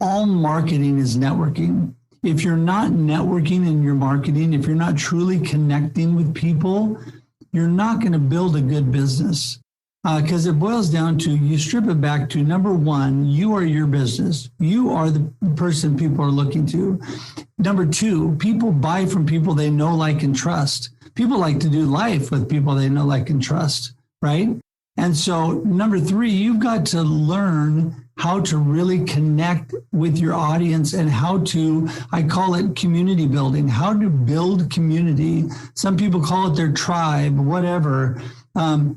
all marketing is networking. If you're not networking in your marketing, if you're not truly connecting with people, you're not going to build a good business. Because it boils down to, you strip it back to, number one, you are your business. You are the person people are looking to. Number two, people buy from people they know, like, and trust. People like to do life with people they know, like, and trust, right? And so number three, you've got to learn how to really connect with your audience and how to, I call it community building, how to build community. Some people call it their tribe, whatever.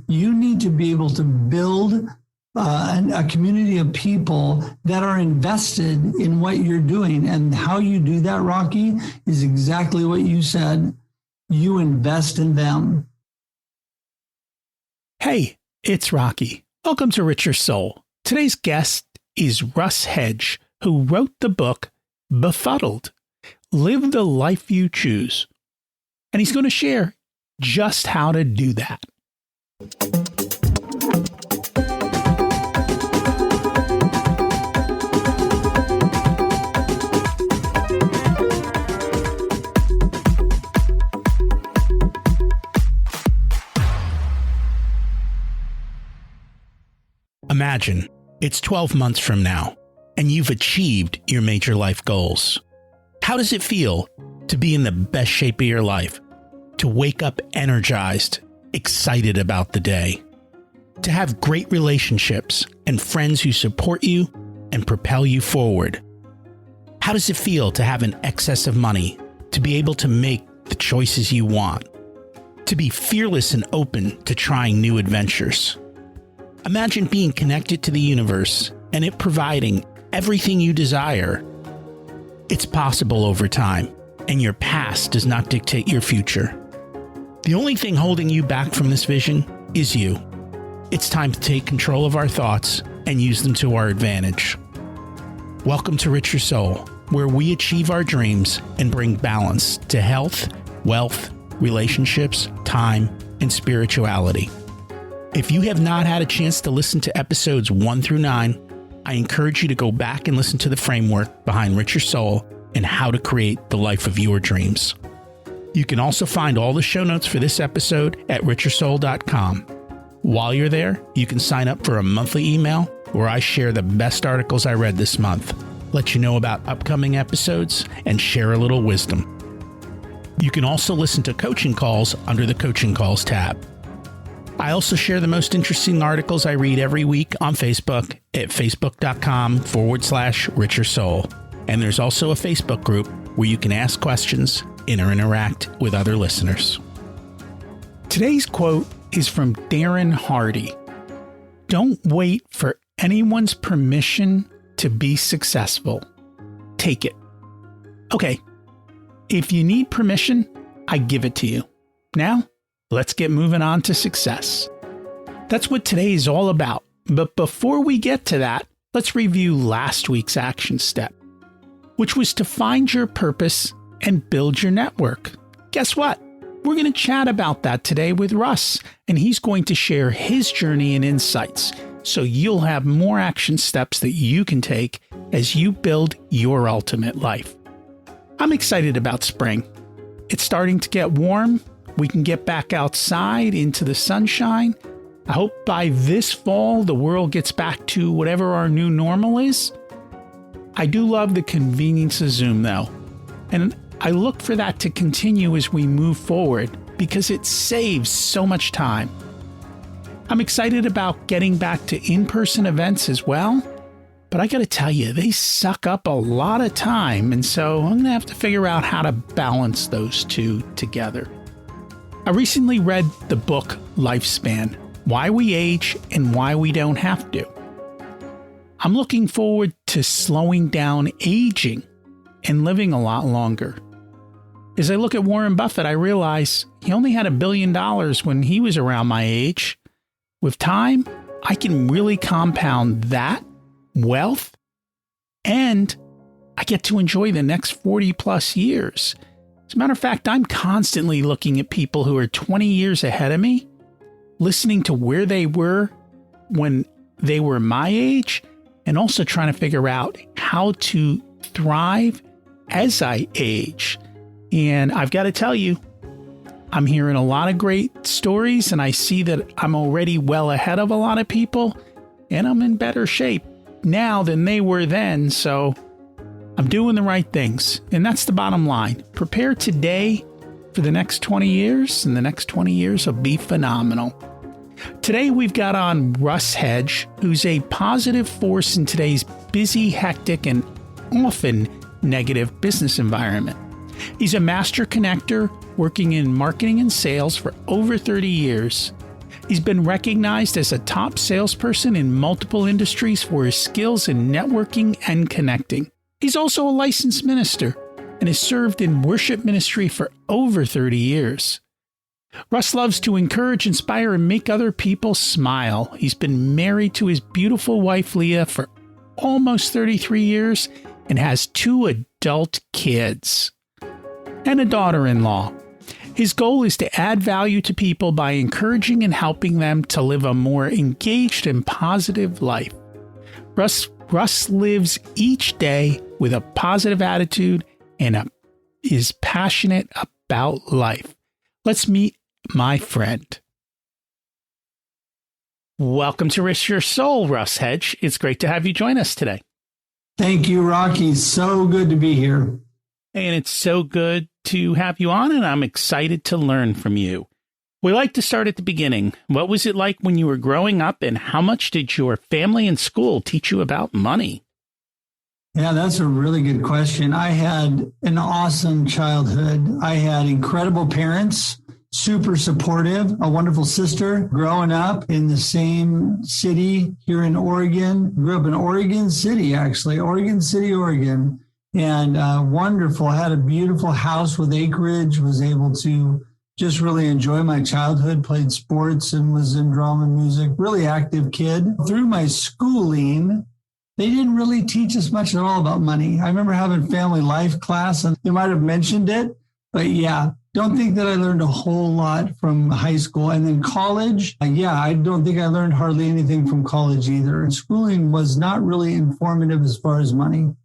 You need to be able to build a community of people that are invested in what you're doing. And how you do that, Rocky, is exactly what you said. You invest in them. Hey, it's Rocky. Welcome to Richer Soul. Today's guest is Russ Hedge, who wrote the book Befuddled, Live the Life You Choose. And he's going to share just how to do that. Imagine it's 12 months from now, and you've achieved your major life goals. How does it feel to be in the best shape of your life? To wake up energized, excited about the day? To have great relationships and friends who support you and propel you forward? How does it feel to have an excess of money, to be able to make the choices you want? To be fearless and open to trying new adventures? Imagine being connected to the universe and it providing everything you desire. It's possible over time, and your past does not dictate your future. The only thing holding you back from this vision is you. It's time to take control of our thoughts and use them to our advantage. Welcome to Richer Soul, where we achieve our dreams and bring balance to health, wealth, relationships, time, and spirituality. If you have not had a chance to listen to episodes 1 through 9, I encourage you to go back and listen to the framework behind Richer Soul and how to create the life of your dreams. You can also find all the show notes for this episode at richersoul.com. While you're there, you can sign up for a monthly email where I share the best articles I read this month, let you know about upcoming episodes, and share a little wisdom. You can also listen to coaching calls under the Coaching Calls tab. I also share the most interesting articles I read every week on Facebook at facebook.com/Richer Soul. And there's also a Facebook group where you can ask questions and interact with other listeners. Today's quote is from Darren Hardy. Don't wait for anyone's permission to be successful. Take it. Okay, if you need permission, I give it to you. Now, let's get moving on to success. That's what today is all about. But before we get to that, let's review last week's action step, which was to find your purpose and build your network. Guess what? We're going to chat about that today with Russ, and he's going to share his journey and insights, so you'll have more action steps that you can take as you build your ultimate life. I'm excited about spring. It's starting to get warm. We can get back outside into the sunshine. I hope by this fall, the world gets back to whatever our new normal is. I do love the convenience of Zoom, though, and I look for that to continue as we move forward because it saves so much time. I'm excited about getting back to in-person events as well, but I got to tell you, they suck up a lot of time, and so I'm going to have to figure out how to balance those two together. I recently read the book Lifespan, Why We Age and Why We Don't Have to. I'm looking forward to slowing down aging and living a lot longer. As I look at Warren Buffett, I realize he only had $1 billion when he was around my age. With time, I can really compound that wealth, and I get to enjoy the next 40 plus years. As a matter of fact, I'm constantly looking at people who are 20 years ahead of me, listening to where they were when they were my age, and also trying to figure out how to thrive as I age. And I've got to tell you, I'm hearing a lot of great stories, and I see that I'm already well ahead of a lot of people, and I'm in better shape now than they were then. So I'm doing the right things. And that's the bottom line. Prepare today for the next 20 years, and the next 20 years will be phenomenal. Today, we've got on Russ Hedge, who's a positive force in today's busy, hectic, and often negative business environment. He's a master connector working in marketing and sales for over 30 years. He's been recognized as a top salesperson in multiple industries for his skills in networking and connecting. He's also a licensed minister and has served in worship ministry for over 30 years. Russ loves to encourage, inspire, and make other people smile. He's been married to his beautiful wife, Leah, for almost 33 years and has 2 adult kids and a daughter-in-law. His goal is to add value to people by encouraging and helping them to live a more engaged and positive life. Russ lives each day with a positive attitude and is passionate about life. Let's meet my friend. Welcome to Risk Your Soul, Russ Hedge. It's great to have you join us today. Thank you, Rocky. So good to be here. And it's so good to have you on, and I'm excited to learn from you. We like to start at the beginning. What was it like when you were growing up, and how much did your family and school teach you about money? Yeah, that's a really good question. I had an awesome childhood. I had incredible parents, super supportive, a wonderful sister. Growing up in the same city here in Oregon, grew up in Oregon City, actually, Oregon City, Oregon. And wonderful, had a beautiful house with acreage, was able to just really enjoy my childhood, played sports and was in drama and music, really active kid. Through my schooling, they didn't really teach us much at all about money. I remember having family life class, and they might have mentioned it, but yeah, don't think that I learned a whole lot from high school. And then college, I don't think I learned hardly anything from college either. And schooling was not really informative as far as money.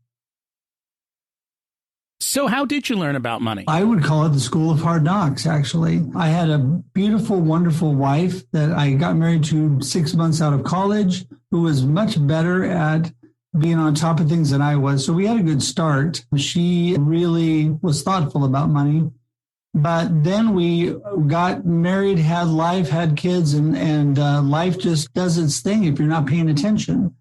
So how did you learn about money? I would call it the school of hard knocks, actually. I had a beautiful, wonderful wife that I got married to 6 months out of college, who was much better at being on top of things than I was. So we had a good start. She really was thoughtful about money. But then we got married, had life, had kids, and life just does its thing if you're not paying attention.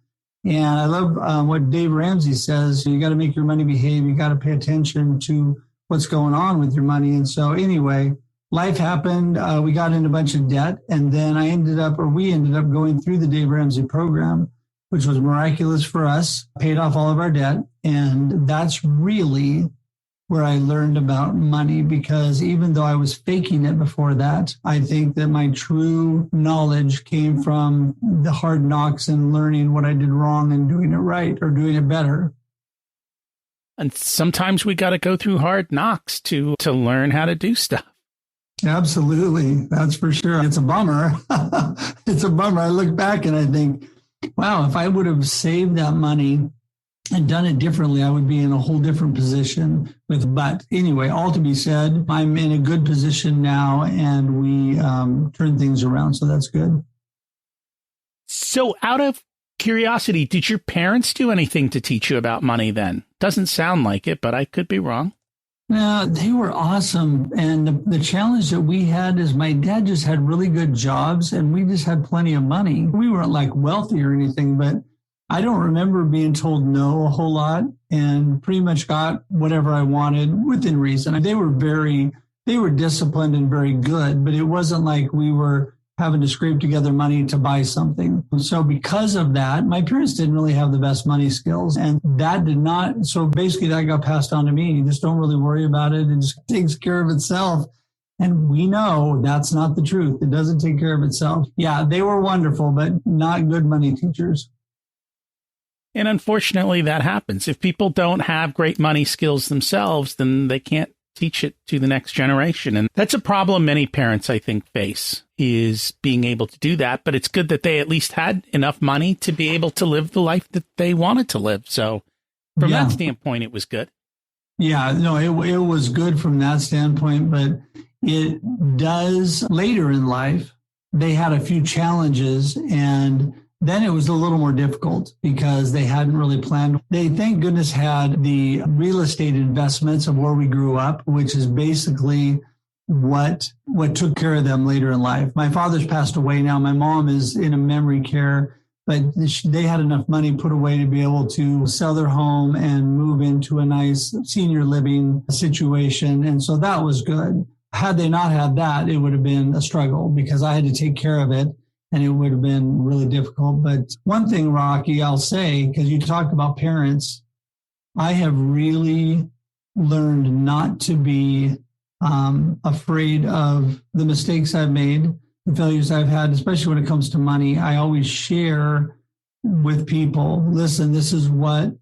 And I love what Dave Ramsey says. You got to make your money behave. You got to pay attention to what's going on with your money. And so anyway, life happened. We got in a bunch of debt. And then we ended up going through the Dave Ramsey program, which was miraculous for us, paid off all of our debt. And that's really where I learned about money, because even though I was faking it before that, I think that my true knowledge came from the hard knocks and learning what I did wrong and doing it right or doing it better. And sometimes we got to go through hard knocks to learn how to do stuff. Absolutely. That's for sure. It's a bummer. It's a bummer. I look back and I think, wow, if I would have saved that money and done it differently, I would be in a whole different position. But anyway, all to be said, I'm in a good position now, and we turn things around. So that's good. So out of curiosity, did your parents do anything to teach you about money then? Doesn't sound like it, but I could be wrong. No, they were awesome. And the challenge that we had is my dad just had really good jobs, and we just had plenty of money. We weren't like wealthy or anything, but I don't remember being told no a whole lot, and pretty much got whatever I wanted within reason. They were disciplined and very good, but it wasn't like we were having to scrape together money to buy something. So because of that, my parents didn't really have the best money skills, and that did not. So basically that got passed on to me. You just don't really worry about it. It just takes care of itself. And we know that's not the truth. It doesn't take care of itself. Yeah, they were wonderful, but not good money teachers. And unfortunately, that happens. If people don't have great money skills themselves, then they can't teach it to the next generation. And that's a problem many parents, I think, face, is being able to do that. But it's good that they at least had enough money to be able to live the life that they wanted to live. So from that standpoint, it was good. Yeah, no, it was good from that standpoint, but it does later in life, they had a few challenges, and then it was a little more difficult because they hadn't really planned. They, thank goodness, had the real estate investments of where we grew up, which is basically what took care of them later in life. My father's passed away now. My mom is in a memory care, but they had enough money put away to be able to sell their home and move into a nice senior living situation. And so that was good. Had they not had that, it would have been a struggle because I had to take care of it and it would have been really difficult. But one thing, Rocky, I'll say, because you talk about parents, I have really learned not to be afraid of the mistakes I've made, the failures I've had, especially when it comes to money. I always share with people, listen, this is what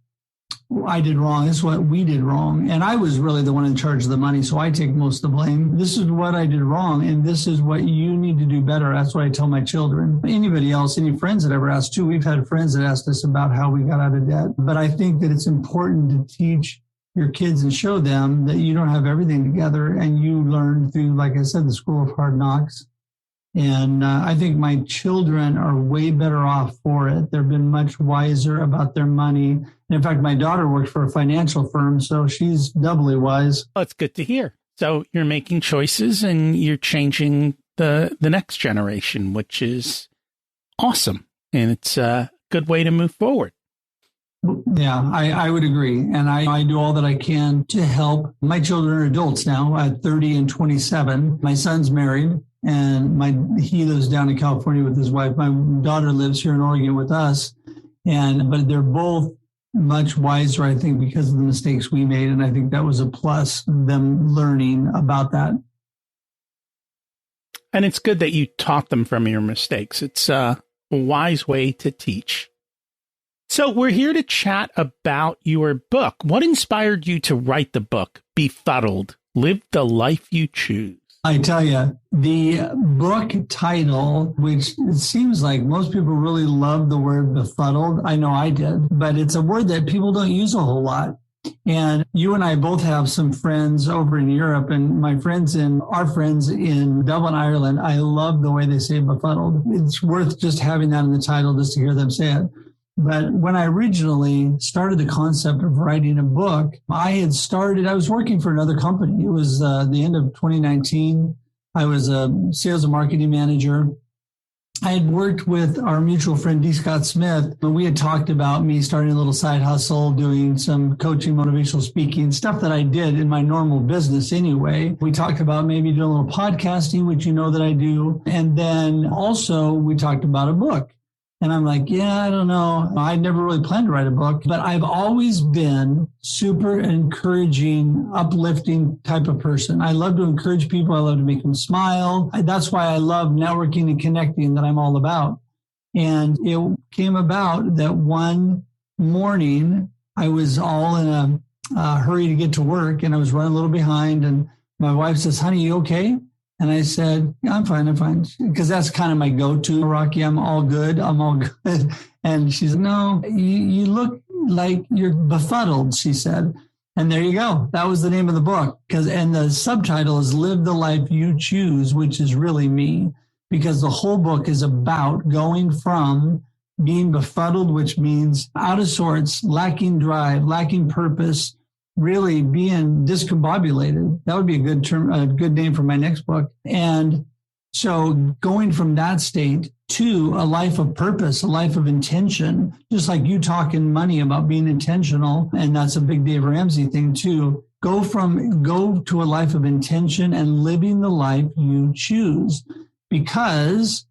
I did wrong. This is what we did wrong. And I was really the one in charge of the money, so I take most of the blame. This is what I did wrong, and this is what you need to do better. That's what I tell my children. Anybody else, any friends that ever asked too, we've had friends that asked us about how we got out of debt. But I think that it's important to teach your kids and show them that you don't have everything together, and you learn through, like I said, the school of hard knocks. And I think my children are way better off for it. They've been much wiser about their money. And in fact, my daughter works for a financial firm, so she's doubly wise. Well, it's good to hear. So you're making choices and you're changing the next generation, which is awesome. And it's a good way to move forward. Yeah, I would agree. And I do all that I can to help. My children are adults now at 30 and 27. My son's married. And he lives down in California with his wife. My daughter lives here in Oregon with us. But they're both much wiser, I think, because of the mistakes we made. And I think that was a plus, them learning about that. And it's good that you taught them from your mistakes. It's a wise way to teach. So we're here to chat about your book. What inspired you to write the book, Befuddled? Live the Life You Choose. I tell you, the book title, which it seems like most people really love the word befuddled. I know I did, but it's a word that people don't use a whole lot. And you and I both have some friends over in Europe, and our friends in Dublin, Ireland, I love the way they say befuddled. It's worth just having that in the title just to hear them say it. But when I originally started the concept of writing a book, I was working for another company. It was the end of 2019. I was a sales and marketing manager. I had worked with our mutual friend, D. Scott Smith, and we had talked about me starting a little side hustle, doing some coaching, motivational speaking, stuff that I did in my normal business anyway. We talked about maybe doing a little podcasting, which you know that I do. And then also we talked about a book. And I'm like, yeah, I don't know. I never really planned to write a book, but I've always been super encouraging, uplifting type of person. I love to encourage people. I love to make them smile. That's why I love networking and connecting that I'm all about. And it came about that one morning I was all in a hurry to get to work, and I was running a little behind. And my wife says, honey, you okay? And I said, yeah, I'm fine. Because that's kind of my go-to, Rocky. I'm all good. And she's like, no, you look like you're befuddled, she said. And there you go. That was the name of the book. And the subtitle is Live the Life You Choose, which is really me. Because the whole book is about going from being befuddled, which means out of sorts, lacking drive, lacking purpose, really being discombobulated. That would be a good term, a good name for my next book. And so going from that state to a life of purpose, a life of intention, just like you talk in money about being intentional. And that's a big Dave Ramsey thing too. Go to a life of intention and living the life you choose, because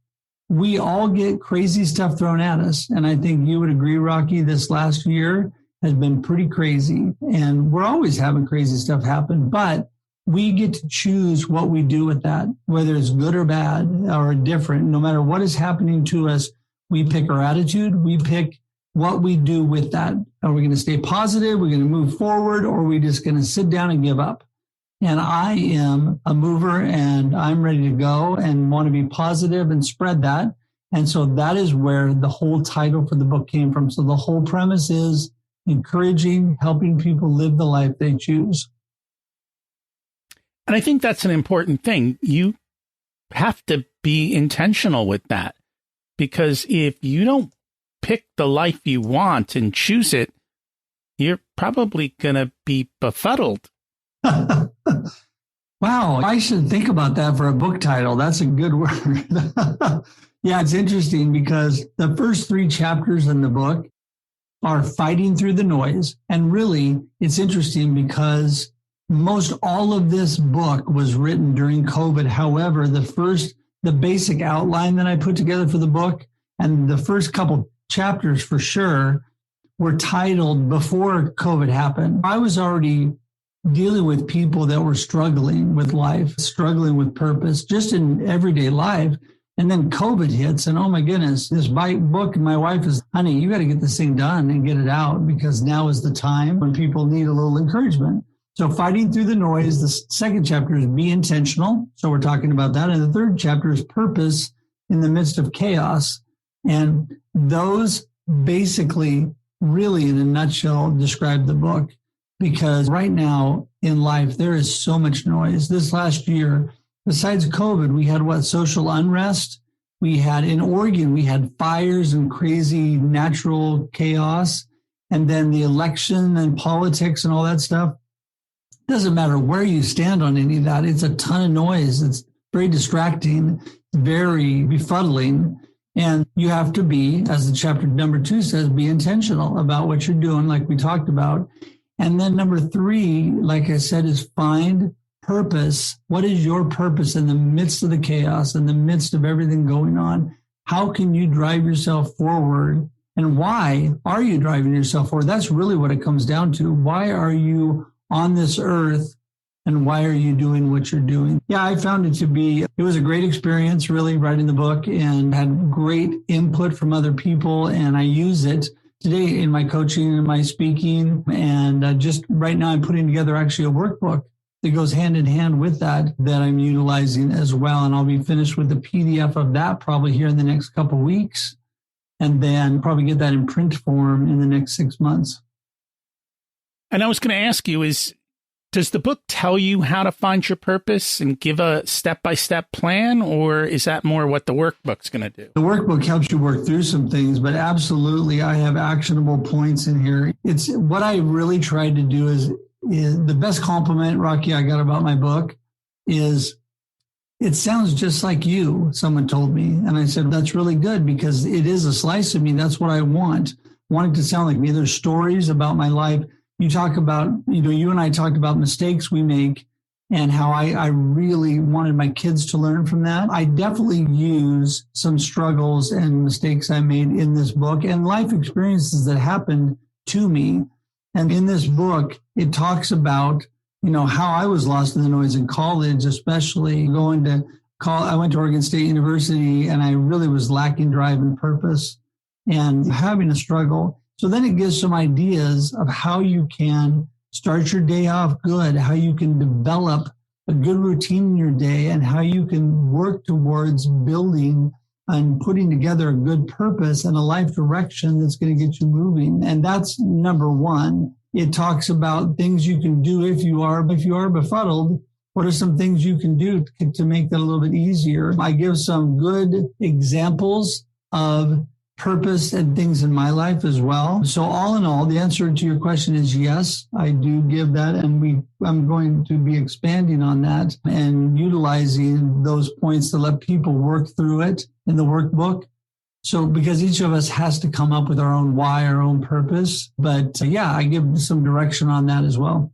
we all get crazy stuff thrown at us. And I think you would agree, Rocky, this last year has been pretty crazy, and we're always having crazy stuff happen, but we get to choose what we do with that, whether it's good or bad or different. No matter what is happening to us, we pick our attitude, we pick what we do with that. Are we going to stay positive? We're going to move forward, or are we just going to sit down and give up? And I am a mover and I'm ready to go and want to be positive and spread that. And so that is where the whole title for the book came from. So the whole premise is encouraging, helping people live the life they choose. And I think that's an important thing. You have to be intentional with that, because if you don't pick the life you want and choose it, you're probably going to be befuddled. Wow, I should think about that for a book title. That's a good word. Yeah, it's interesting because the first 3 chapters in the book are fighting through the noise. And really, it's interesting because most all of this book was written during COVID. However, the basic outline that I put together for the book and the first couple chapters for sure were titled before COVID happened. I was already dealing with people that were struggling with life, struggling with purpose, just in everyday life. And then COVID hits, and oh my goodness, this book, my wife is, honey, you got to get this thing done and get it out, because now is the time when people need a little encouragement. So fighting through the noise, the second chapter is be intentional. So we're talking about that. And the third chapter is purpose in the midst of chaos. And those basically, really in a nutshell, describe the book. Because right now in life, there is so much noise. This last year, besides COVID, we had social unrest. We had in Oregon, we had fires and crazy natural chaos. And then the election and politics and all that stuff. Doesn't matter where you stand on any of that. It's a ton of noise. It's very distracting, very befuddling. And you have to be, as the chapter number 2 says, be intentional about what you're doing, like we talked about. And then number 3, like I said, is find purpose. What is your purpose in the midst of the chaos, in the midst of everything going on? How can you drive yourself forward? And why are you driving yourself forward? That's really what it comes down to. Why are you on this earth? And why are you doing what you're doing? Yeah, I found it was a great experience, really, writing the book, and had great input from other people. And I use it today in my coaching and my speaking. And just right now, I'm putting together actually a workbook that goes hand in hand with that I'm utilizing as well. And I'll be finished with the PDF of that probably here in the next couple of weeks. And then probably get that in print form in the next 6 months. And I was going to ask you does the book tell you how to find your purpose and give a step-by-step plan, or is that more what the workbook's going to do? The workbook helps you work through some things, but absolutely, I have actionable points in here. It's what I really tried to do is the best compliment, Rocky, I got about my book is it sounds just like you, someone told me. And I said, that's really good because it is a slice of me. That's what I want it to sound like me. There's stories about my life. You talk about, you and I talked about mistakes we make and how I really wanted my kids to learn from that. I definitely use some struggles and mistakes I made in this book and life experiences that happened to me. And in this book, it talks about, how I was lost in the noise in college, especially I went to Oregon State University and I really was lacking drive and purpose and having a struggle. So then it gives some ideas of how you can start your day off good, how you can develop a good routine in your day, and how you can work towards building and putting together a good purpose and a life direction that's going to get you moving. And that's number 1. It talks about things you can do if you are befuddled. What are some things you can do to make that a little bit easier? I give some good examples of purpose and things in my life as well. So all in all, the answer to your question is yes, I do give that. And I'm going to be expanding on that and utilizing those points to let people work through it in the workbook. So because each of us has to come up with our own why, our own purpose. But I give some direction on that as well.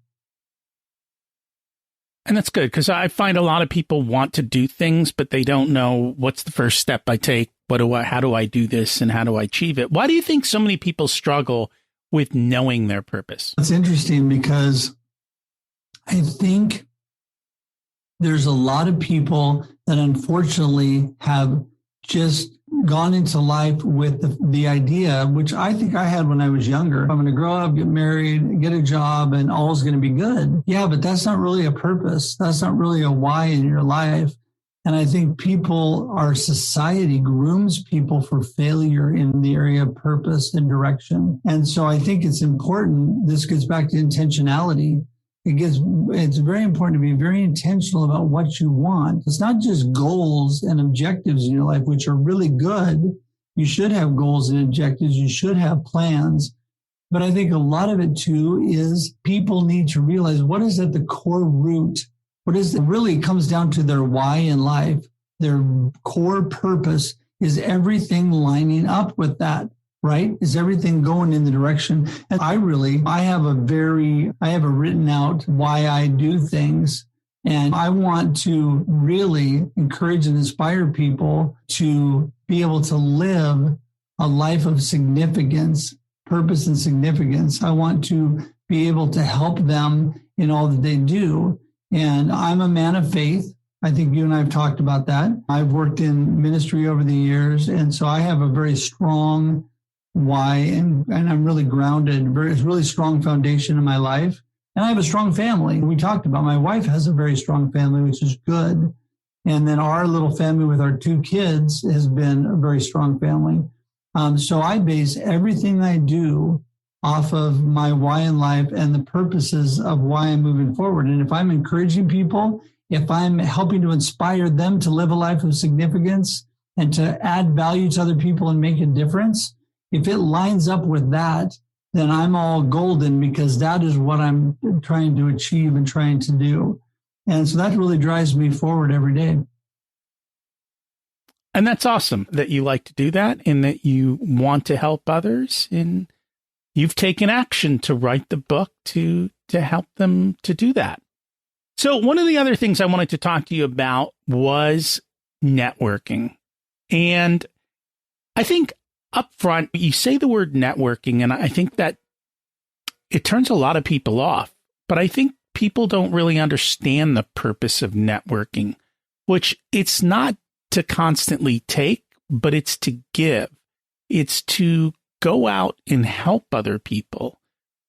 And that's good because I find a lot of people want to do things, but they don't know what's the first step I take. How do I do this and how do I achieve it? Why do you think so many people struggle with knowing their purpose? It's interesting because I think there's a lot of people that unfortunately have just gone into life with the idea, which I think I had when I was younger. I'm going to grow up, get married, get a job, and all's going to be good. Yeah, but that's not really a purpose. That's not really a why in your life. And I think our society grooms people for failure in the area of purpose and direction. And so I think it's important. This gets back to intentionality. It's very important to be very intentional about what you want. It's not just goals and objectives in your life, which are really good. You should have goals and objectives. You should have plans. But I think a lot of it too is people need to realize what is at the core root. What is it really comes down to their why in life. Their core purpose. Is everything lining up with that? Right? Is everything going in the direction? And I have a written out why I do things. And I want to really encourage and inspire people to be able to live a life of significance, purpose and significance. I want to be able to help them in all that they do. And I'm a man of faith. I think you and I have talked about that. I've worked in ministry over the years. And so I have a very strong why, and I'm really grounded, really strong foundation in my life. And I have a strong family. We talked about my wife has a very strong family, which is good. And then our little family with our 2 kids has been a very strong family. So I base everything I do off of my why in life and the purposes of why I'm moving forward. And if I'm encouraging people, if I'm helping to inspire them to live a life of significance and to add value to other people and make a difference, if it lines up with that, then I'm all golden because that is what I'm trying to achieve and trying to do. And so that really drives me forward every day. And that's awesome that you like to do that and that you want to help others. And you've taken action to write the book to help them to do that. So one of the other things I wanted to talk to you about was networking. And I think up front, you say the word networking, and I think that it turns a lot of people off. But I think people don't really understand the purpose of networking, which it's not to constantly take, but it's to give. It's to go out and help other people.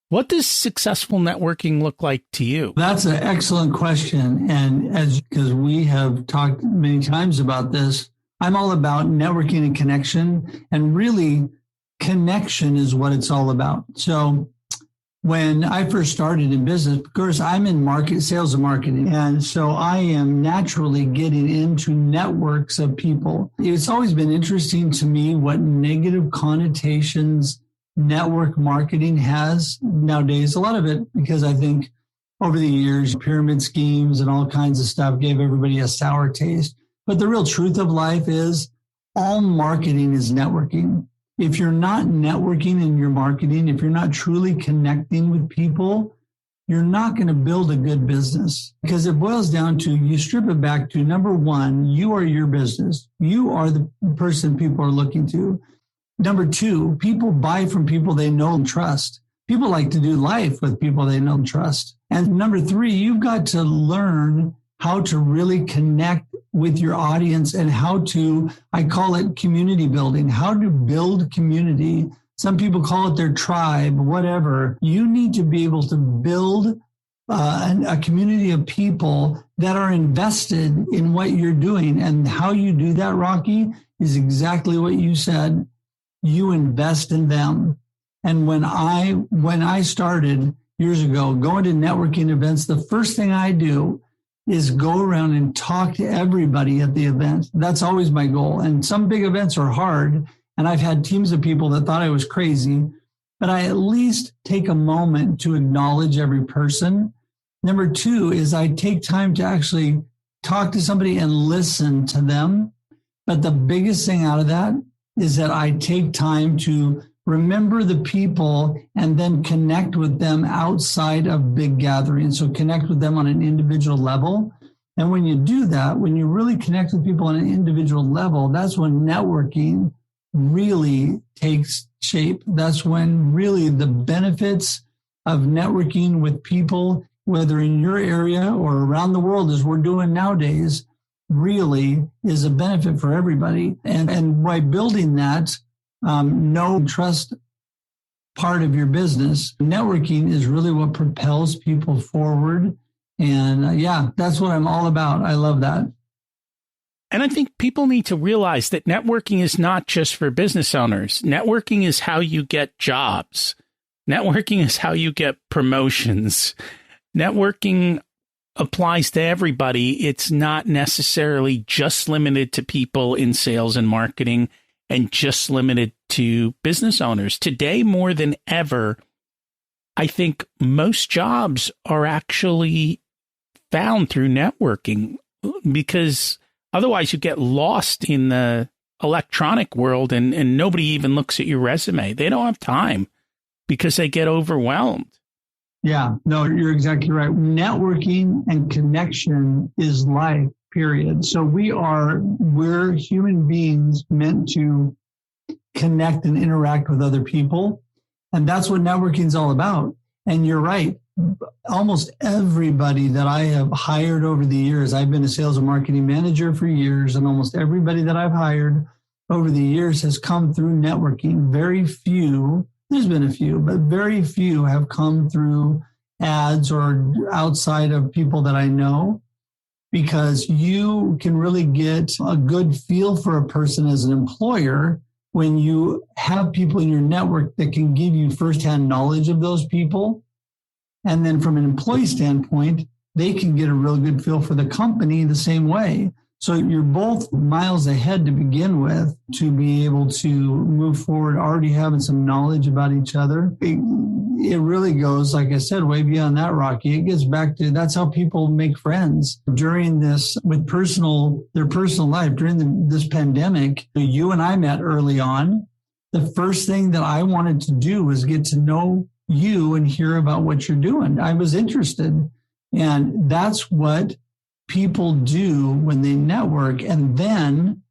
What does successful networking look like to you? That's an excellent question. And because we have talked many times about this, I'm all about networking and connection, and really connection is what it's all about. So when I first started in business, of course, I'm in sales and marketing. And so I am naturally getting into networks of people. It's always been interesting to me what negative connotations network marketing has nowadays. A lot of it because I think over the years, pyramid schemes and all kinds of stuff gave everybody a sour taste. But the real truth of life is all marketing is networking. If you're not networking in your marketing, if you're not truly connecting with people, you're not going to build a good business, because it boils down to, you strip it back to, number one, you are your business. You are the person people are looking to. Number two, people buy from people they know and trust. People like to do life with people they know and trust. And number three, you've got to learn how to really connect with your audience and how to, I call it community building, how to build community. Some people call it their tribe, whatever. You need to be able to build a community of people that are invested in what you're doing. And how you do that, Rocky, is exactly what you said. You invest in them. And when I started years ago going to networking events, the first thing I do is go around and talk to everybody at the event. That's always my goal. And some big events are hard. And I've had teams of people that thought I was crazy, but I at least take a moment to acknowledge every person. Number two is I take time to actually talk to somebody and listen to them. But the biggest thing out of that is that I take time to remember the people and then connect with them outside of big gatherings. So connect with them on an individual level. And when you do that, when you really connect with people on an individual level, that's when networking really takes shape. That's when really the benefits of networking with people, whether in your area or around the world, as we're doing nowadays, really is a benefit for everybody. And by building that know and trust part of your business, networking is really what propels people forward. And that's what I'm all about. I love that. And I think people need to realize that networking is not just for business owners. Networking is how you get jobs. Networking is how you get promotions. Networking applies to everybody. It's not necessarily just limited to people in sales and marketing and just limited to business owners. Today, more than ever, I think most jobs are actually found through networking, because otherwise you get lost in the electronic world and nobody even looks at your resume. They don't have time because they get overwhelmed. Yeah, no, you're exactly right. Networking and connection is life, period. So we're human beings meant to connect and interact with other people. And that's what networking is all about. And you're right. Almost everybody that I have hired over the years, I've been a sales and marketing manager for years, and almost everybody that I've hired over the years has come through networking. Very few, there's been a few, but very few have come through ads or outside of people that I know, because you can really get a good feel for a person as an employer when you have people in your network that can give you firsthand knowledge of those people. And then from an employee standpoint, they can get a real good feel for the company the same way. So you're both miles ahead to begin with to be able to move forward, already having some knowledge about each other. It really goes, like I said, way beyond that, Rocky. It gets back to, that's how people make friends during this, with their personal life. During this pandemic, you and I met early on. The first thing that I wanted to do was get to know you and hear about what you're doing. I was interested. And that's what people do when they network. And then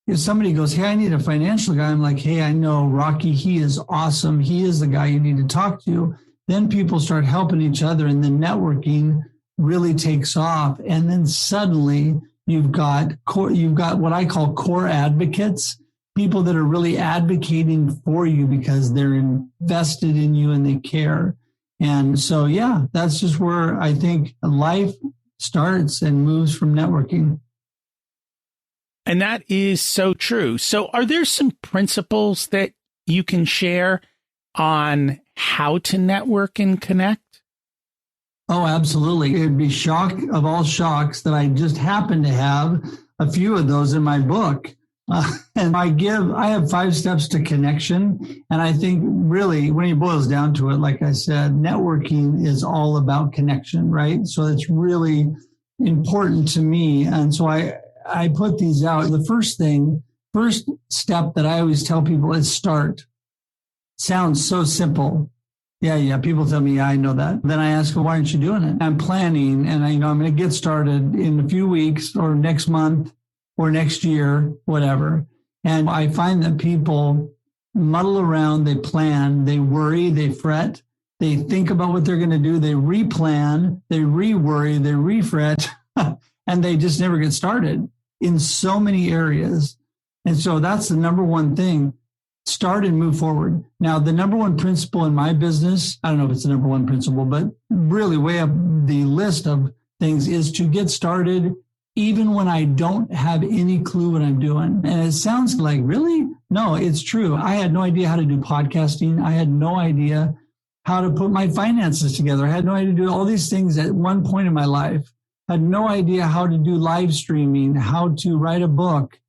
if somebody goes, hey, I need a financial guy, I'm like, hey, I know Rocky. He is awesome. He is the guy you need to talk to. Then people start helping each other, and then networking really takes off. And then suddenly you've got what I call core advocates, people that are really advocating for you because they're invested in you and they care. And so, that's just where I think life starts and moves from networking. And that is so true. So are there some principles that you can share on how to network and connect? Oh, absolutely. It'd be shock of all shocks that I just happen to have a few of those in my book. And I have 5 steps to connection. And I think really when it boils down to it, like I said, networking is all about connection, right? So it's really important to me. And so I put these out. The first step that I always tell people is start. Sounds so simple. Yeah. People tell me, I know that. Then I ask them, why aren't you doing it? I'm planning, and I'm going to get started in a few weeks or next month or next year, whatever. And I find that people muddle around, they plan, they worry, they fret, they think about what they're going to do, they replan, they re-worry, they refret, and they just never get started in so many areas. And so that's the number one thing. Start and move forward. Now, the number one principle in my business, I don't know if it's the number one principle, but really way up the list of things is to get started even when I don't have any clue what I'm doing. And it sounds like, really? No, it's true. I had no idea how to do podcasting. I had no idea how to put my finances together. I had no idea to do all these things at one point in my life. I had no idea how to do live streaming, how to write a book.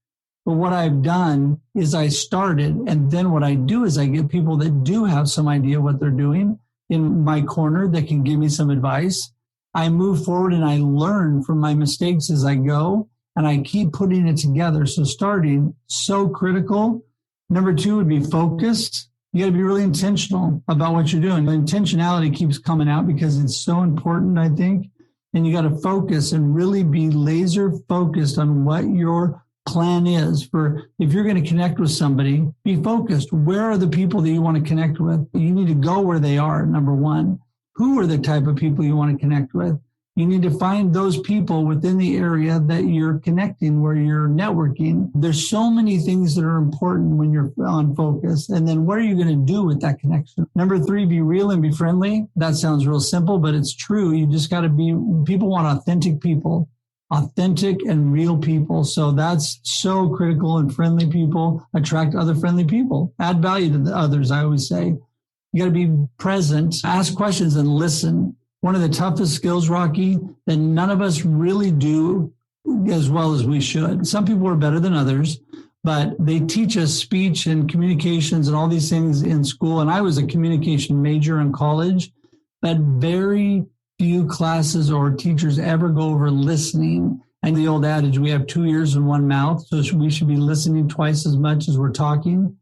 But what I've done is I started, and then what I do is I get people that do have some idea what they're doing in my corner that can give me some advice. I move forward and I learn from my mistakes as I go, and I keep putting it together. So starting, so critical. Number 2 would be focused. You got to be really intentional about what you're doing. The intentionality keeps coming out because it's so important, I think. And you got to focus and really be laser focused on what your plan is. For if you're going to connect with somebody, be focused. Where are the people that you want to connect with? You need to go where they are, number 1. Who are the type of people you want to connect with? You need to find those people within the area that you're connecting, where you're networking. There's so many things that are important when you're on focus. And then what are you going to do with that connection? Number 3, be real and be friendly. That sounds real simple, but it's true. You just got to be, people want authentic people, authentic and real people. So that's so critical, and friendly people attract other friendly people. Add value to the others, I always say. You got to be present, ask questions, and listen. One of the toughest skills, Rocky, that none of us really do as well as we should. Some people are better than others, but they teach us speech and communications and all these things in school. And I was a communication major in college, but very few classes or teachers ever go over listening. And the old adage, we have 2 ears and one mouth, so we should be listening twice as much as we're talking.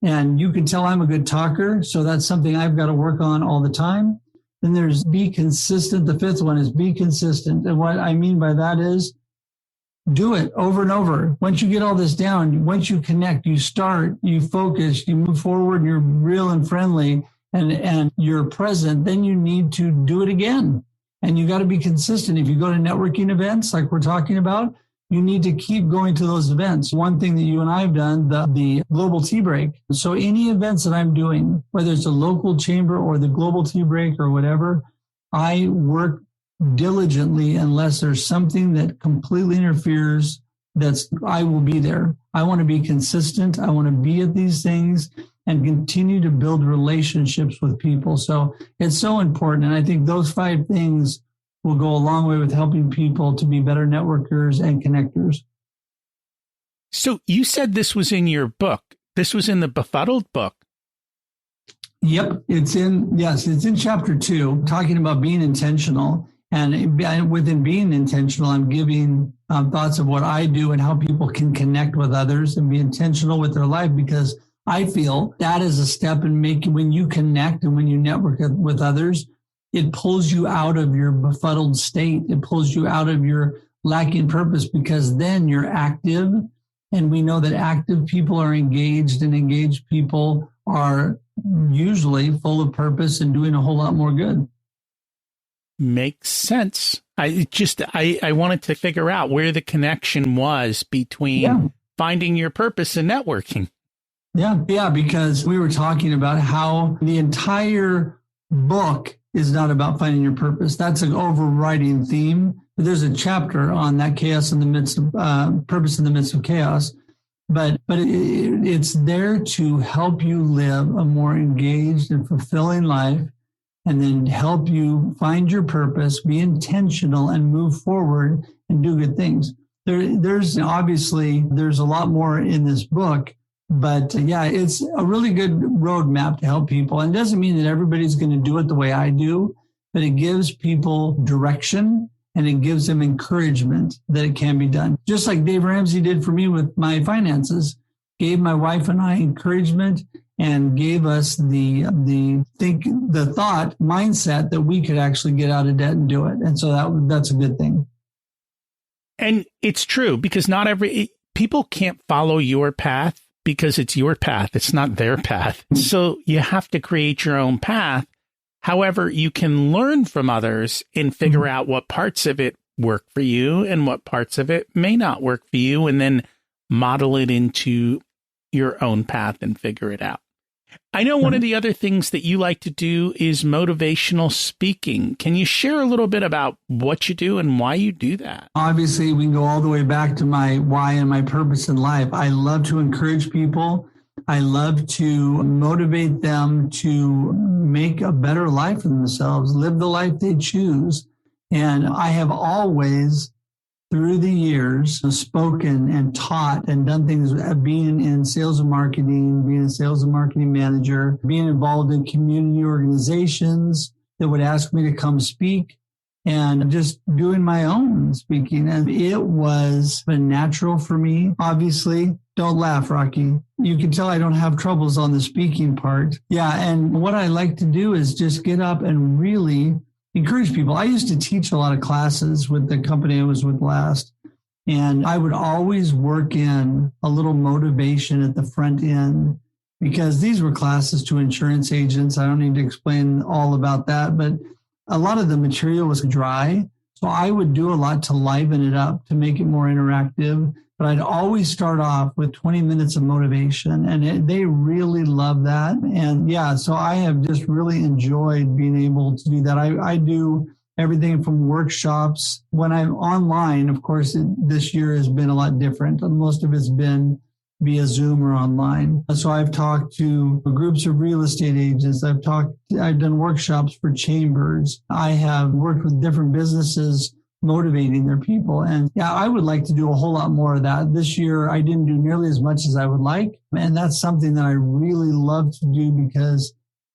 And you can tell I'm a good talker, so that's something I've got to work on all the time. Then there's be consistent. The 5th one is be consistent. And what I mean by that is do it over and over. Once you get all this down, once you connect, you start, you focus, you move forward, you're real and friendly, and you're present, then you need to do it again. And you got to be consistent. If you go to networking events like we're talking about, you need to keep going to those events. One thing that you and I have done, the Global Tea Break. So any events that I'm doing, whether it's a local chamber or the Global Tea Break or whatever, I work diligently unless there's something that completely interferes. I will be there. I want to be consistent. I want to be at these things and continue to build relationships with people. So it's so important. And I think those 5 things will go a long way with helping people to be better networkers and connectors. So you said this was in your book. This was in the Befuddled book. Yep. It's in chapter 2, talking about being intentional. And within being intentional, I'm giving thoughts of what I do and how people can connect with others and be intentional with their life, because I feel that is a step in making, when you connect and when you network with others, it pulls you out of your befuddled state. It pulls you out of your lacking purpose, because then you're active. And we know that active people are engaged, and engaged people are usually full of purpose and doing a whole lot more good. Makes sense. I wanted to figure out where the connection was between finding your purpose and networking. Yeah, because we were talking about how the entire book is not about finding your purpose. That's an overriding theme. There's a chapter on that purpose in the midst of chaos. But it's there to help you live a more engaged and fulfilling life, and then help you find your purpose, be intentional, and move forward and do good things. There's obviously a lot more in this book, but it's a really good roadmap to help people. And it doesn't mean that everybody's going to do it the way I do, but it gives people direction, and it gives them encouragement that it can be done. Just like Dave Ramsey did for me with my finances, gave my wife and I encouragement, and gave us the thought mindset that we could actually get out of debt and do it. And so that's a good thing. And it's true, because people can't follow your path because it's your path. It's not their path. So you have to create your own path. However, you can learn from others and figure out what parts of it work for you and what parts of it may not work for you, and then model it into your own path and figure it out. I know one of the other things that you like to do is motivational speaking. Can you share a little bit about what you do and why you do that? Obviously, we can go all the way back to my why and my purpose in life. I love to encourage people. I love to motivate them to make a better life for themselves, live the life they choose. And I have always, through the years, spoken and taught and done things, being in sales and marketing, being a sales and marketing manager, being involved in community organizations that would ask me to come speak, and just doing my own speaking. And it was natural for me. Obviously, don't laugh, Rocky. You can tell I don't have troubles on the speaking part. Yeah, and what I like to do is just get up and really encourage people. I used to teach a lot of classes with the company I was with last, and I would always work in a little motivation at the front end, because these were classes to insurance agents. I don't need to explain all about that, but a lot of the material was dry. So I would do a lot to liven it up, to make it more interactive. But I'd always start off with 20 minutes of motivation, and they really love that. And yeah, so I have just really enjoyed being able to do that. I do everything from workshops. When I'm online, of course, this year has been a lot different. Most of it's been via Zoom or online. So I've talked to groups of real estate agents. I've done workshops for chambers. I have worked with different businesses motivating their people. And yeah, I would like to do a whole lot more of that. This year, I didn't do nearly as much as I would like. And that's something that I really love to do because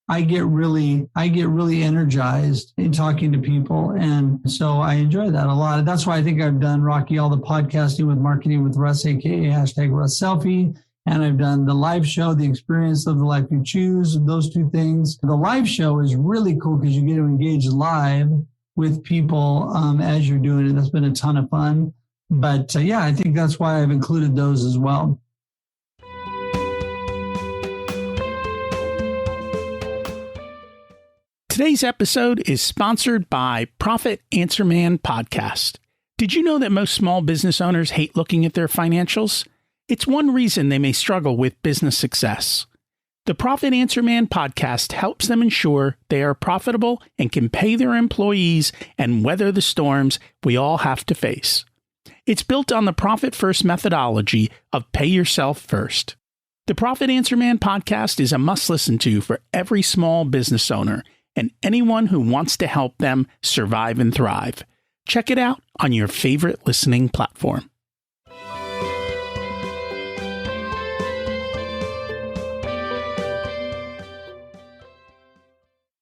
I get really energized in talking to people. And so I enjoy that a lot. That's why I think I've done, Rocky, all the podcasting with Marketing with Russ, aka #RussSelfie. And I've done the live show, The Experience of the Life You Choose, those two things. The live show is really cool because you get to engage live with people as you're doing it. That's been a ton of fun. But yeah, I think that's why I've included those as well. Today's episode is sponsored by Profit Answer Man Podcast. Did you know that most small business owners hate looking at their financials? It's one reason they may struggle with business success. The Profit Answer Man podcast helps them ensure they are profitable and can pay their employees and weather the storms we all have to face. It's built on the Profit First methodology of pay yourself first. The Profit Answer Man podcast is a must listen to for every small business owner and anyone who wants to help them survive and thrive. Check it out on your favorite listening platform.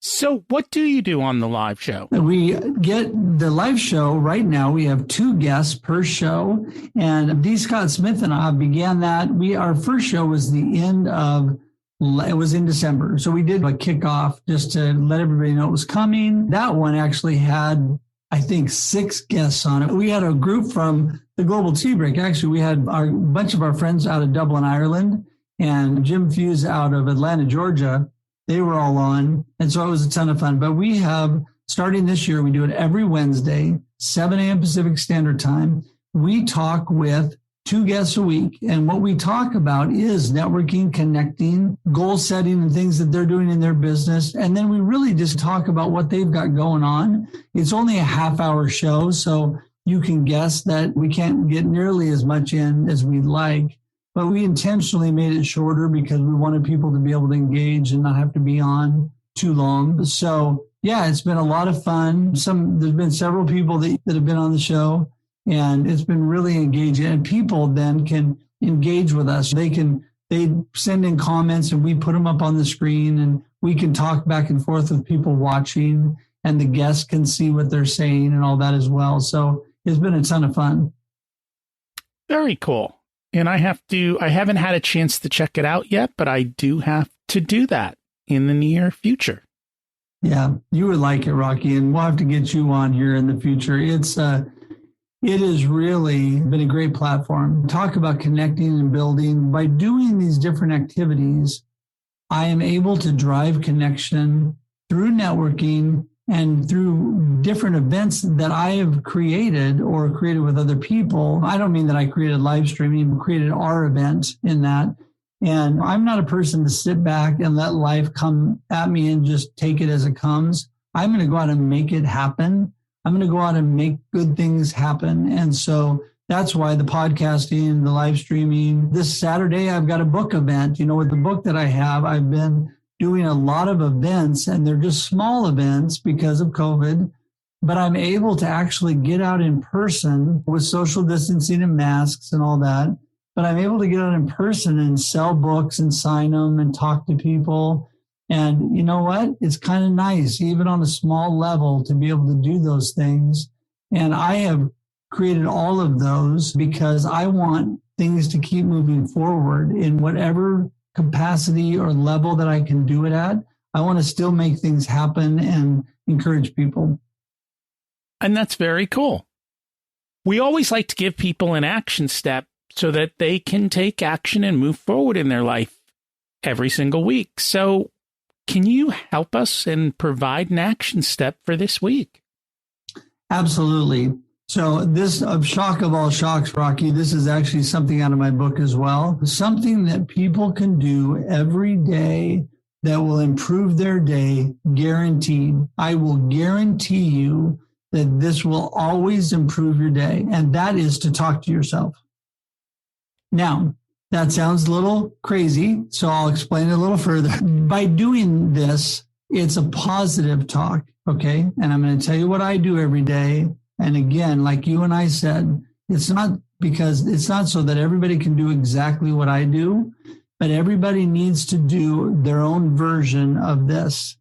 So what do you do on the live show? We get the live show right now. We have 2 guests per show. And D. Scott Smith and I began that. Our first show was it was in December. So we did a kickoff just to let everybody know it was coming. That one actually had, I think, 6 guests on it. We had a group from the Global Tea Break. Actually, we had a bunch of our friends out of Dublin, Ireland, and Jim Fuse out of Atlanta, Georgia. They were all on. And so it was a ton of fun. But we have, starting this year, we do it every Wednesday, 7 a.m. Pacific Standard Time. We talk with 2 guests a week. And what we talk about is networking, connecting, goal setting, and things that they're doing in their business. And then we really just talk about what they've got going on. It's only a half-hour show, so you can guess that we can't get nearly as much in as we'd like. But we intentionally made it shorter because we wanted people to be able to engage and not have to be on too long. So yeah, it's been a lot of fun. There's been several people that have been on the show, and it's been really engaging. And people then can engage with us. They send in comments and we put them up on the screen, and we can talk back and forth with people watching, and the guests can see what they're saying and all that as well. So it's been a ton of fun. Very cool. And I haven't had a chance to check it out yet, but I do have to do that in the near future. Yeah, you would like it, Rocky, and we'll have to get you on here in the future. It has really been a great platform. Talk about connecting and building. By doing these different activities, I am able to drive connection through networking and through different events that I have created or created with other people. I don't mean that I created live streaming, but created our event in that. And I'm not a person to sit back and let life come at me and just take it as it comes. I'm going to go out and make it happen. I'm going to go out and make good things happen. And so that's why the podcasting, the live streaming. This Saturday, I've got a book event. With the book that I have, I've been doing a lot of events, and they're just small events because of COVID, but I'm able to actually get out in person with social distancing and masks and all that. But I'm able to get out in person and sell books and sign them and talk to people. And you know what? It's kind of nice, even on a small level, to be able to do those things. And I have created all of those because I want things to keep moving forward in whatever capacity or level that I can do it at. I want to still make things happen and encourage people. And that's very cool. We always like to give people an action step so that they can take action and move forward in their life every single week. So can you help us and provide an action step for this week? Absolutely. So this of shock of all shocks, Rocky, this is actually something out of my book as well. Something that people can do every day that will improve their day, guaranteed. I will guarantee you that this will always improve your day. And that is to talk to yourself. Now, that sounds a little crazy, so I'll explain it a little further. By doing this, it's a positive talk, okay? And I'm going to tell you what I do every day. And again, like you and I said, it's not so that everybody can do exactly what I do, but everybody needs to do their own version of this,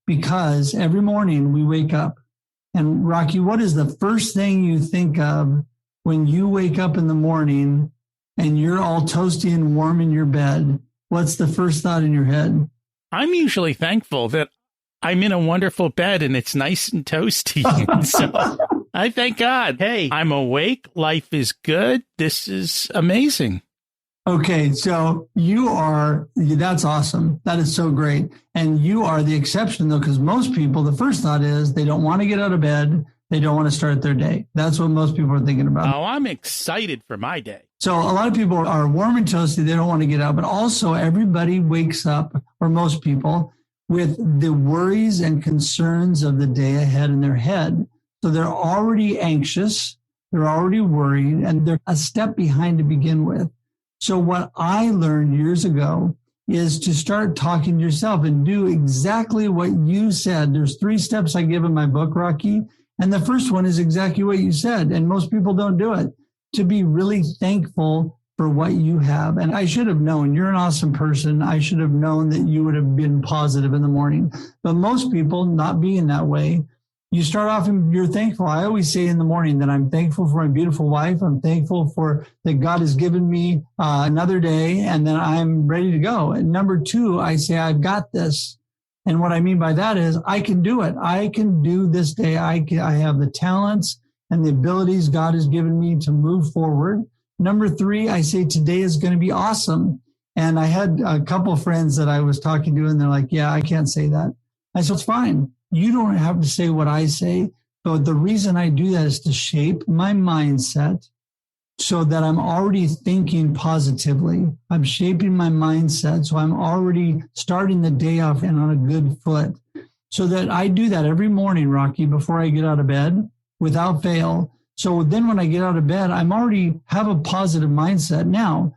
because every morning we wake up. And Rocky, what is the first thing you think of when you wake up in the morning and you're all toasty and warm in your bed? What's the first thought in your head? I'm usually thankful that I'm in a wonderful bed and it's nice and toasty. So I thank God. Hey, I'm awake. Life is good. This is amazing. Okay, so that's awesome. That is so great. And you are the exception, though, because most people, the first thought is they don't want to get out of bed. They don't want to start their day. That's what most people are thinking about. Oh, I'm excited for my day. So a lot of people are warm and toasty. They don't want to get out. But also everybody wakes up, or most people, with the worries and concerns of the day ahead in their head. So they're already anxious. They're already worried, and they're a step behind to begin with. So what I learned years ago is to start talking to yourself and do exactly what you said. There's 3 steps I give in my book, Rocky. And the first one is exactly what you said. And most people don't do it. To be really thankful for what you have. And I should have known, you're an awesome person. I should have known that you would have been positive in the morning. But most people, not being that way, you start off and you're thankful. I always say in the morning that I'm thankful for my beautiful wife. I'm thankful for that God has given me another day, and then I'm ready to go. And number 2, I say, I've got this. And what I mean by that is I can do it. I can do this day. I have the talents and the abilities God has given me to move forward. Number 3, I say today is going to be awesome. And I had a couple of friends that I was talking to, and they're like, yeah, I can't say that. I said, it's fine. You don't have to say what I say, but the reason I do that is to shape my mindset so that I'm already thinking positively. I'm shaping my mindset, so I'm already starting the day off and on a good foot. So that I do that every morning, Rocky, before I get out of bed, without fail. So then when I get out of bed, I'm already have a positive mindset. Now,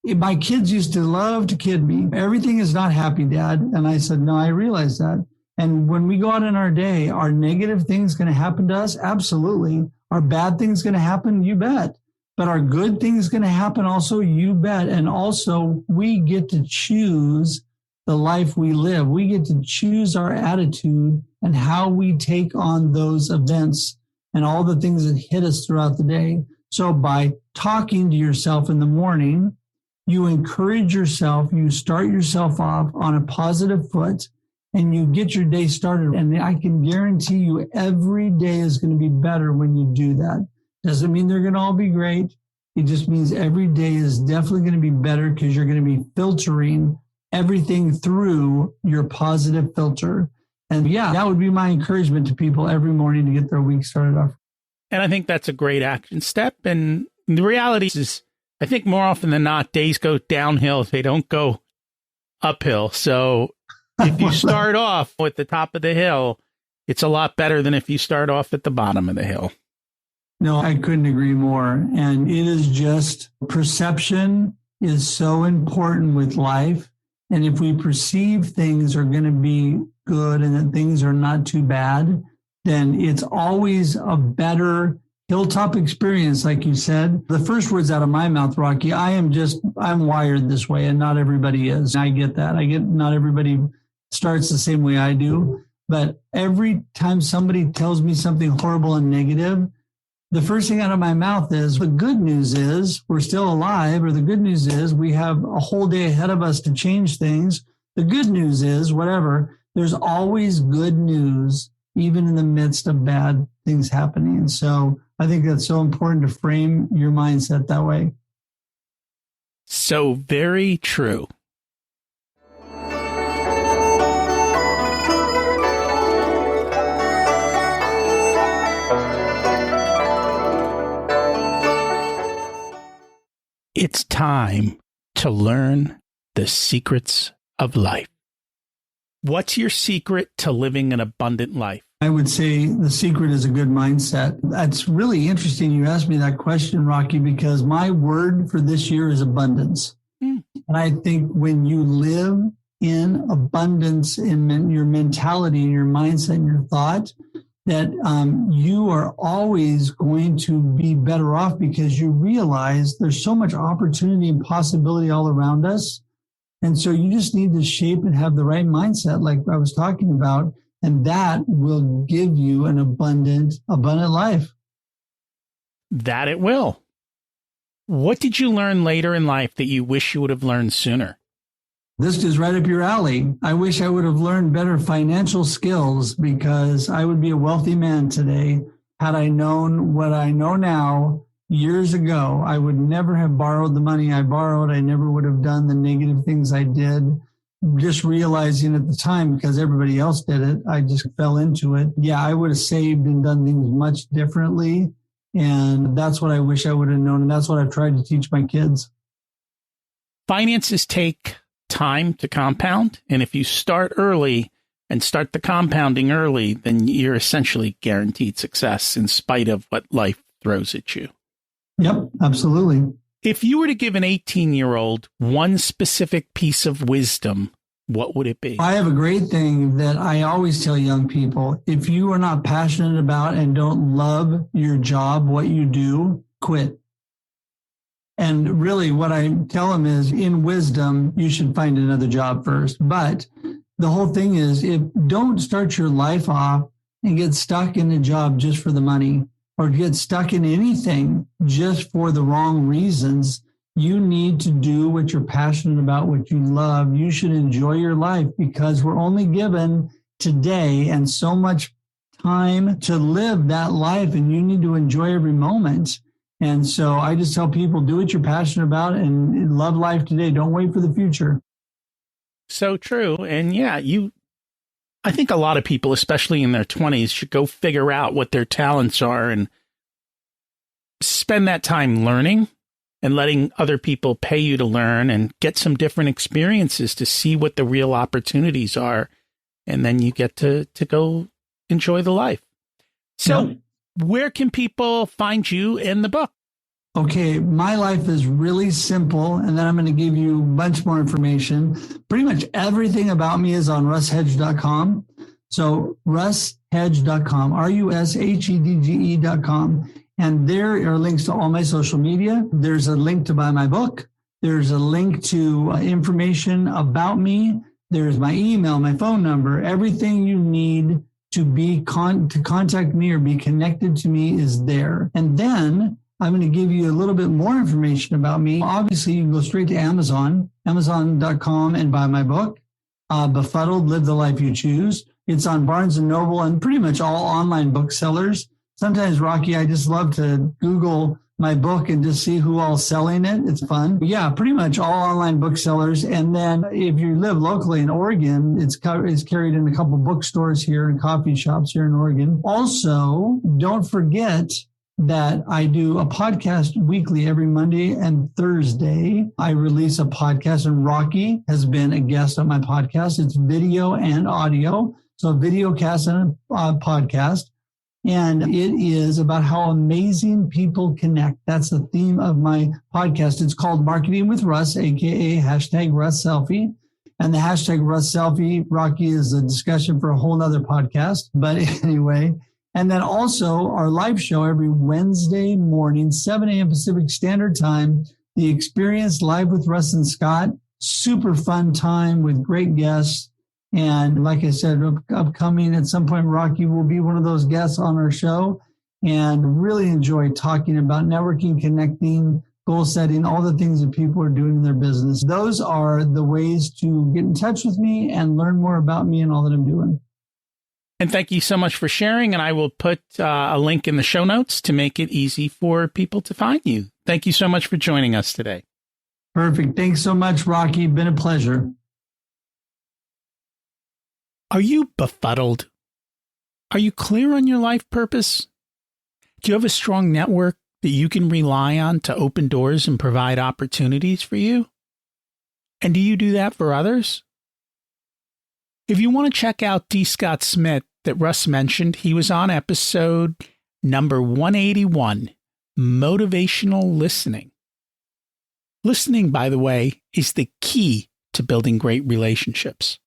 my kids used to love to kid me. Everything is not happy, Dad. And I said, no, I realize that. And when we go out in our day, are negative things going to happen to us? Absolutely. Are bad things going to happen? You bet. But are good things going to happen also? You bet. And also, we get to choose the life we live. We get to choose our attitude and how we take on those events and all the things that hit us throughout the day. So by talking to yourself in the morning, you encourage yourself, you start yourself off on a positive foot, and you get your day started. And I can guarantee you every day is going to be better when you do that. Doesn't mean they're going to all be great. It just means every day is definitely going to be better because you're going to be filtering everything through your positive filter. And yeah, that would be my encouragement to people every morning to get their week started off. And I think that's a great action step. And the reality is, I think more often than not, days go downhill. They don't go uphill. So if you start off at the top of the hill, it's a lot better than if you start off at the bottom of the hill. No, I couldn't agree more. And it is just perception is so important with life. And if we perceive things are going to be good and that things are not too bad, then it's always a better hilltop experience, like you said. The first words out of my mouth, Rocky, I'm wired this way, and not everybody is. I get that. Not everybody starts the same way I do. But every time somebody tells me something horrible and negative, the first thing out of my mouth is, the good news is we're still alive, or the good news is we have a whole day ahead of us to change things. The good news is, whatever, there's always good news, even in the midst of bad things happening. So I think that's so important to frame your mindset that way. So very true. It's time to learn the secrets of life. What's your secret to living an abundant life? I would say the secret is a good mindset. That's really interesting. You asked me that question, Rocky, because my word for this year is abundance. And I think when you live in abundance in your mentality and your mindset and your thought, that you are always going to be better off because you realize there's so much opportunity and possibility all around us. And so you just need to shape and have the right mindset, like I was talking about, and that will give you an abundant life. That it will. What did you learn later in life that you wish you would have learned sooner? This is right up your alley. I wish I would have learned better financial skills because I would be a wealthy man today. Had I known what I know now years ago, I would never have borrowed the money I borrowed. I never would have done the negative things I did. Just realizing at the time, because everybody else did it, I just fell into it. Yeah, I would have saved and done things much differently. And that's what I wish I would have known. And that's what I've tried to teach my kids. Finances take time to compound. And if you start early and start the compounding early, then you're essentially guaranteed success in spite of what life throws at you. Yep, absolutely. If you were to give an 18-year-old one specific piece of wisdom, what would it be? I have a great thing that I always tell young people. If you are not passionate about and don't love your job, what you do, quit. And really what I tell them is, in wisdom, you should find another job first. But the whole thing is, don't start your life off and get stuck in a job just for the money, or get stuck in anything just for the wrong reasons. You need to do what you're passionate about, what you love. You should enjoy your life because we're only given today and so much time to live that life, and you need to enjoy every moment. And so I just tell people, do what you're passionate about and love life today. Don't wait for the future. So true. And yeah, I think a lot of people, especially in their 20s, should go figure out what their talents are and spend that time learning and letting other people pay you to learn and get some different experiences to see what the real opportunities are. And then you get to go enjoy the life. So where can people find you in the book? Okay, my life is really simple, and then I'm going to give you a bunch more information. Pretty much everything about me is on russhedge.com. So russhedge.com, RUSHEDGE.com. And there are links to all my social media. There's a link to buy my book. There's a link to information about me. There's my email, my phone number, everything you need to contact me or be connected to me is there. And then I'm going to give you a little bit more information about me. Obviously, you can go straight to Amazon.com and buy my book, Befuddled, Live the Life You Choose. It's on Barnes & Noble and pretty much all online booksellers. Sometimes, Rocky, I just love to Google my book and just see who all's selling it. It's fun. Yeah, pretty much all online booksellers. And then if you live locally in Oregon, it's carried in a couple bookstores here and coffee shops here in Oregon. Also, don't forget that I do a podcast weekly every Monday and Thursday. I release a podcast, and Rocky has been a guest on my podcast. It's video and audio. So a video cast and a podcast. And it is about how amazing people connect. That's the theme of my podcast. It's called Marketing with Russ, aka #RussSelfie. And the #RussSelfie, Rocky, is a discussion for a whole nother podcast. But anyway, and then also our live show every Wednesday morning, 7 a.m. Pacific Standard Time, The Experience Live with Russ and Scott. Super fun time with great guests. And like I said, upcoming at some point, Rocky will be one of those guests on our show, and really enjoy talking about networking, connecting, goal setting, all the things that people are doing in their business. Those are the ways to get in touch with me and learn more about me and all that I'm doing. And thank you so much for sharing. And I will put a link in the show notes to make it easy for people to find you. Thank you so much for joining us today. Perfect. Thanks so much, Rocky. Been a pleasure. Are you befuddled? Are you clear on your life purpose? Do you have a strong network that you can rely on to open doors and provide opportunities for you? And do you do that for others? If you want to check out D. Scott Smith that Russ mentioned, he was on episode number 181, Motivational Listening. Listening, by the way, is the key to building great relationships.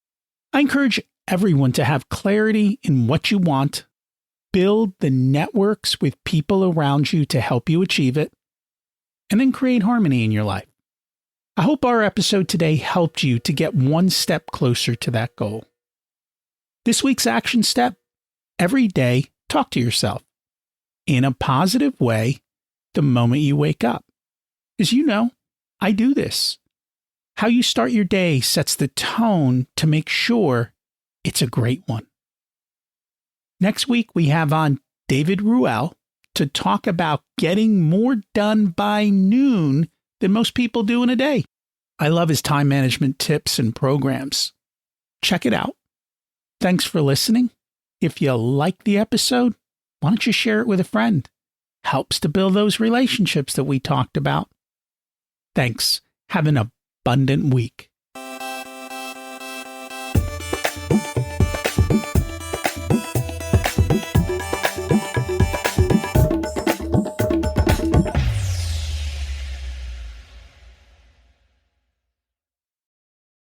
I encourage everyone to have clarity in what you want, build the networks with people around you to help you achieve it, and then create harmony in your life. I hope our episode today helped you to get one step closer to that goal. This week's action step: every day, talk to yourself in a positive way the moment you wake up. As you know, I do this. How you start your day sets the tone to make sure it's a great one. Next week, we have on David Ruel to talk about getting more done by noon than most people do in a day. I love his time management tips and programs. Check it out. Thanks for listening. If you like the episode, why don't you share it with a friend? Helps to build those relationships that we talked about. Thanks. Have an abundant week.